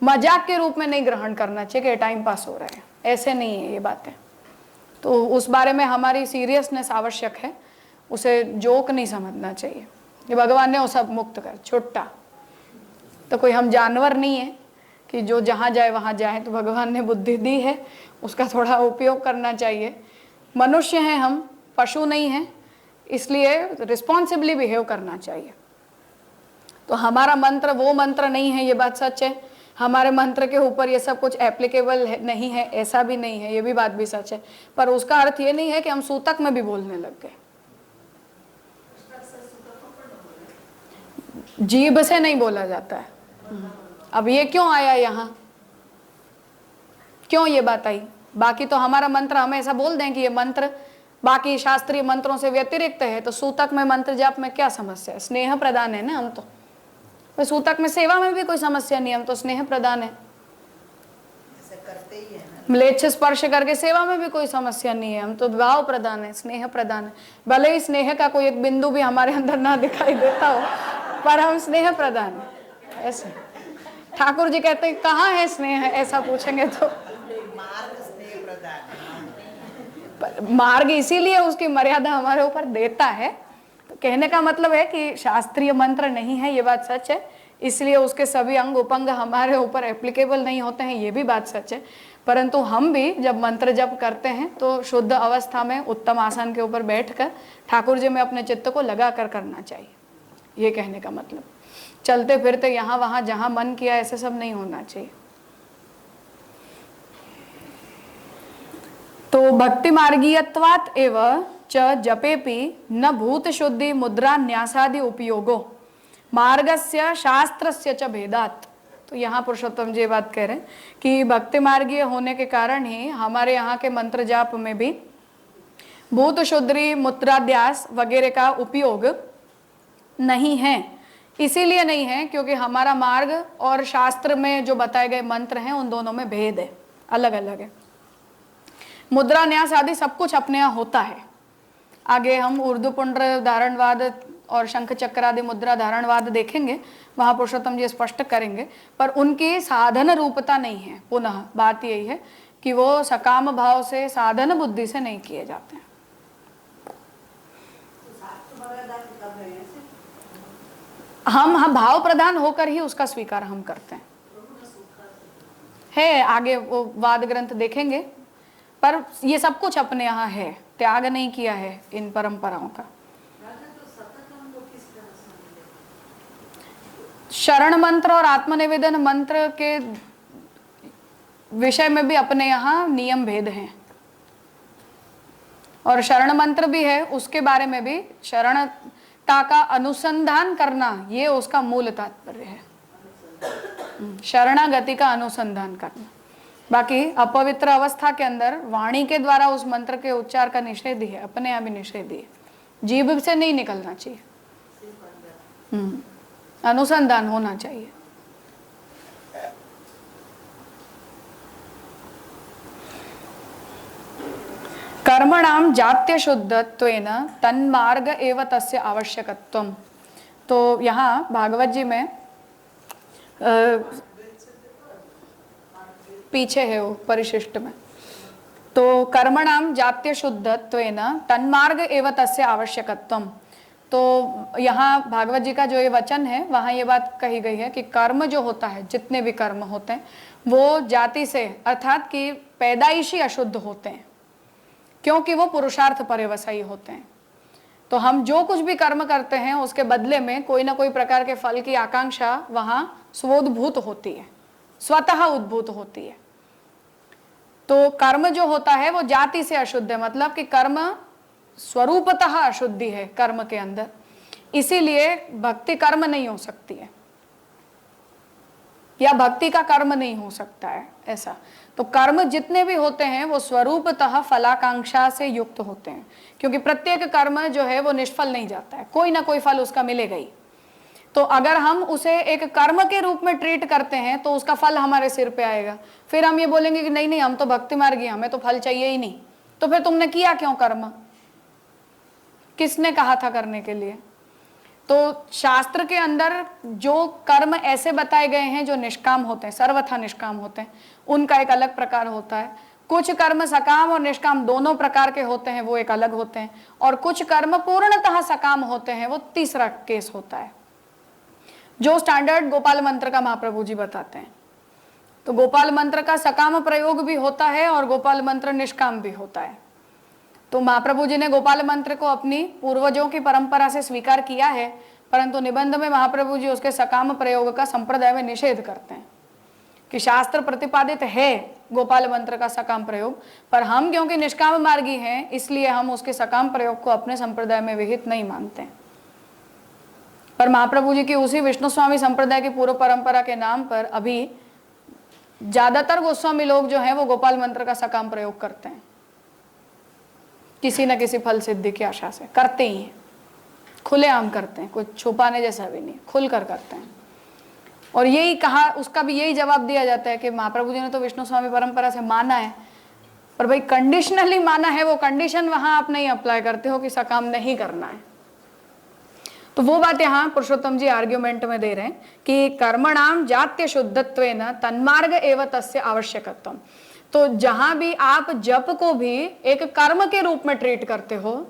मजाक के रूप में नहीं ग्रहण करना चाहिए कि टाइम पास हो रहा है, ऐसे नहीं है ये बातें। तो उस बारे में हमारी सीरियसनेस आवश्यक है, उसे जोक नहीं समझना चाहिए कि भगवान ने वो सब मुक्त कर छुट्टा। तो कोई हम जानवर नहीं है कि जो जहाँ जाए वहाँ जाए, तो भगवान ने बुद्धि दी है, उसका थोड़ा उपयोग करना चाहिए। मनुष्य हैं हम, पशु नहीं हैं, इसलिए रिस्पॉन्सिबली बिहेव करना चाहिए। तो हमारा मंत्र वो मंत्र नहीं है, ये बात सच है। हमारे मंत्र के ऊपर ये सब कुछ एप्लीकेबल नहीं है, ऐसा भी नहीं है, ये भी बात भी सच है। पर उसका अर्थ ये नहीं है कि हम सूतक में भी बोलने लग गए। जीभ से नहीं बोला जाता है। अब ये क्यों आया यहाँ, क्यों ये बात आई? बाकी तो हमारा मंत्र हम ऐसा बोल दें कि ये मंत्र बाकी शास्त्रीय मंत्रों से व्यतिरिक्त है, तो सूतक में मंत्र जाप में क्या समस्या है? स्नेह प्रदान है ना हम तो। सूतक में सेवा में भी कोई समस्या नहीं, हम तो स्नेह प्रदान है, ऐसा करते ही है ना। म्लेच्छ स्पर्श करके सेवा में भी कोई समस्या नहीं है, हम तो भाव प्रदान है, स्नेह प्रदान है। भले ही स्नेह का कोई एक बिंदु भी हमारे अंदर ना दिखाई देता हो, पर हम स्नेह प्रदान है। ऐसे ठाकुर जी कहते हैं कहाँ है स्नेह, ऐसा पूछेंगे तो मार्ग स्नेह प्रदान, मार्ग इसीलिए उसकी मर्यादा हमारे ऊपर देता है। तो कहने का मतलब है कि शास्त्रीय मंत्र नहीं है, ये बात सच है, इसलिए उसके सभी अंग उपंग हमारे ऊपर एप्लीकेबल नहीं होते हैं, ये भी बात सच है। परंतु हम भी जब मंत्र जप करते हैं तो शुद्ध अवस्था में उत्तम आसन के ऊपर बैठकर ठाकुर जी में अपने चित्त को लगा कर करना चाहिए, ये कहने का मतलब। चलते फिरते यहाँ वहाँ जहाँ मन किया ऐसे सब नहीं होना चाहिए। तो भक्ति मार्गीयत्वात् एव च जपेपि न भूत शुद्धि मुद्रा न्यासादि उपयोगो मार्गस्य शास्त्रस्य च भेदात्। तो यहाँ पुरुषोत्तम जी बात कह रहे हैं कि भक्ति मार्गीय होने के कारण ही हमारे यहाँ के मंत्र जाप में भी भूत शुद्धि मुद्राध्यास वगैरह का उपयोग नहीं है। इसीलिए नहीं है क्योंकि हमारा मार्ग और शास्त्र में जो बताए गए मंत्र हैं उन दोनों में भेद है, अलग अलग है। मुद्रा न्यास आदि सब कुछ अपने यहाँ होता है। आगे हम ऊर्ध्व पुंड्र धारणवाद और शंख चक्र आदि मुद्रा धारणवाद देखेंगे, वहाँ पुरुषोत्तम जी स्पष्ट करेंगे, पर उनकी साधन रूपता नहीं है। पुनः बात यही है कि वो सकाम भाव से, साधन बुद्धि से नहीं किए जाते हैं। हम भाव प्रधान होकर ही उसका स्वीकार हम करते हैं। है आगे वो वाद ग्रंथ देखेंगे, पर ये सब कुछ अपने यहाँ है, त्याग नहीं किया है इन परंपराओं का। शरण मंत्र और आत्मनिवेदन मंत्र के विषय में भी अपने यहाँ नियम भेद हैं। और शरण मंत्र भी है, उसके बारे में भी शरणता का अनुसंधान करना, ये उसका मूल तात्पर्य है। शरणागति का अनुसंधान करना। बाकी अपवित्र अवस्था के अंदर वाणी के द्वारा उस मंत्र के उच्चार का निषेध ही है, अपने यहाँ भी निषेध ही है, जीभ से नहीं निकलना चाहिए, अनुसंधान होना चाहिए। कर्मणाम जात्य शुद्धत्वेन तन्मार्ग एव तस्य आवश्यकत्वम। तो यहाँ भागवत जी में पीछे है वो परिशिष्ट में, तो कर्मणाम जात्य शुद्धत्वेन तन्मार्ग एव तस्य आवश्यकत्वम। तो यहाँ भागवत जी का जो ये वचन है वहाँ ये बात कही गई है कि कर्म जो होता है, जितने भी कर्म होते हैं वो जाति से अर्थात कि पैदाइशी अशुद्ध होते हैं, क्योंकि वो पुरुषार्थ पर्यवसायी होते हैं। तो हम जो कुछ भी कर्म करते हैं उसके बदले में कोई ना कोई प्रकार के फल की आकांक्षा वहाँ स्वोद्भूत होती है, स्वतः उद्भूत होती है। तो कर्म जो होता है वो जाति से अशुद्ध है, मतलब कि कर्म स्वरूपतः अशुद्धि है कर्म के अंदर, इसीलिए भक्ति कर्म नहीं हो सकती है या भक्ति का कर्म नहीं हो सकता है ऐसा। तो कर्म जितने भी होते हैं वो स्वरूपतः फलाकांक्षा से युक्त होते हैं, क्योंकि प्रत्येक कर्म जो है वो निष्फल नहीं जाता है, कोई ना कोई फल उसका मिलेगा ही। तो अगर हम उसे एक कर्म के रूप में ट्रीट करते हैं तो उसका फल हमारे सिर पे आएगा। फिर हम ये बोलेंगे कि नहीं नहीं, हम तो भक्ति मार्गी, हमें तो फल चाहिए ही नहीं। तो फिर तुमने किया क्यों कर्म? किसने कहा था करने के लिए? तो शास्त्र के अंदर जो कर्म ऐसे बताए गए हैं जो निष्काम होते हैं, सर्वथा निष्काम होते हैं, उनका एक अलग प्रकार होता है। कुछ कर्म सकाम और निष्काम दोनों प्रकार के होते हैं, वो एक अलग होते हैं। और कुछ कर्म पूर्णतः सकाम होते हैं, वो तीसरा केस होता है, जो स्टैंडर्ड गोपाल मंत्र का महाप्रभु जी बताते हैं। तो गोपाल मंत्र का सकाम प्रयोग भी होता है और गोपाल मंत्र निष्काम भी होता है। तो महाप्रभु जी ने गोपाल मंत्र को अपनी पूर्वजों की परंपरा से स्वीकार किया है, परंतु निबंध में महाप्रभु जी उसके सकाम प्रयोग का संप्रदाय में निषेध करते हैं कि शास्त्र प्रतिपादित है गोपाल मंत्र का सकाम प्रयोग, पर हम क्योंकि निष्काम मार्गी हैं इसलिए हम उसके सकाम प्रयोग को अपने संप्रदाय में विहित नहीं मानते हैं। पर महाप्रभु जी की उसी विष्णु स्वामी संप्रदाय की पूर्व परंपरा के नाम पर अभी ज्यादातर गोस्वामी लोग जो हैं वो गोपाल मंत्र का सकाम प्रयोग करते हैं, किसी न किसी फल सिद्धि की आशा से करते ही हैं, खुलेआम करते हैं, कुछ छुपाने जैसा भी नहीं, खुलकर करते हैं। और यही कहा, उसका भी यही जवाब दिया जाता है कि महाप्रभु जी ने तो विष्णु स्वामी परंपरा से माना है, पर भाई कंडीशनली माना है, वो कंडीशन वहां आप नहीं अप्लाई करते हो कि सकाम नहीं करना है। तो वो बात यहाँ पुरुषोत्तम जी आर्ग्यूमेंट में दे रहे हैं कि कर्मणाम जात्य शुद्धत्वेन तन्मार्ग एव तस्य आवश्यकत्वम। तो जहां भी आप जप को भी एक कर्म के रूप में ट्रीट करते हो,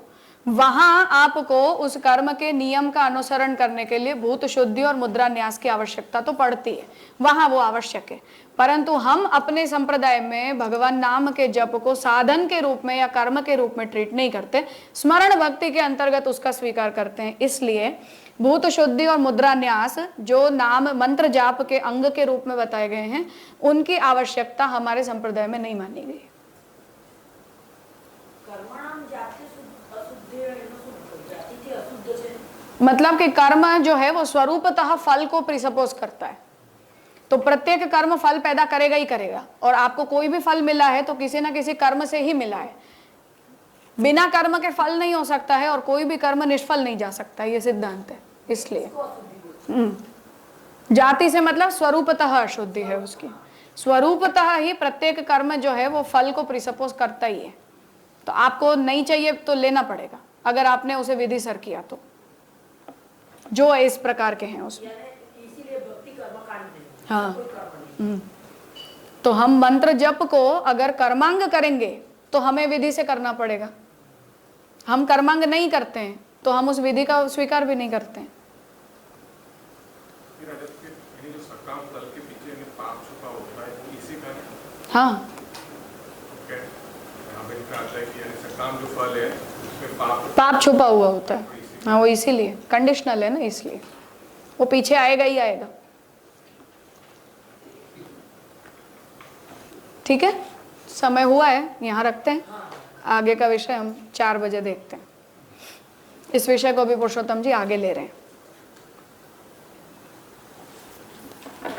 वहां आपको उस कर्म के नियम का अनुसरण करने के लिए भूत शुद्धि और मुद्रा न्यास की आवश्यकता तो पड़ती है, वहां वो आवश्यक है। परंतु हम अपने संप्रदाय में भगवान नाम के जप को साधन के रूप में या कर्म के रूप में ट्रीट नहीं करते, स्मरण भक्ति के अंतर्गत उसका स्वीकार करते हैं। इसलिए भूत शुद्धि और मुद्रा न्यास जो नाम मंत्र जाप के अंग के रूप में बताए गए हैं, उनकी आवश्यकता हमारे संप्रदाय में नहीं मानी गई। मतलब कि कर्म जो है वो स्वरूपतः फल को प्रिसपोज करता है, तो प्रत्येक कर्म फल पैदा करेगा ही करेगा, और आपको कोई भी फल मिला है तो किसी ना किसी कर्म से ही मिला है। बिना कर्म के फल नहीं हो सकता है और कोई भी कर्म निष्फल नहीं जा सकता, ये सिद्धांत है। इसलिए जाति से मतलब स्वरूपतः अशुद्धि है उसकी, स्वरूपतः ही प्रत्येक कर्म जो है वो फल को प्रिसपोज करता ही है। तो आपको नहीं चाहिए तो लेना पड़ेगा, अगर आपने उसे विधि सर किया तो, जो इस प्रकार के हैं उसमें। हाँ, तो हम मंत्र जप को अगर कर्मांग करेंगे तो हमें विधि से करना पड़ेगा। हम कर्मांग नहीं करते हैं तो हम उस विधि का स्वीकार भी नहीं करते हैं। हाँ, पाप छुपा हुआ होता है। हाँ, वो इसीलिए कंडीशनल है ना, इसलिए वो पीछे आएगा ही आएगा। ठीक है, समय हुआ है, यहाँ रखते हैं। आगे का विषय हम 4 बजे देखते हैं। इस विषय को भी पुरुषोत्तम जी आगे ले रहे हैं।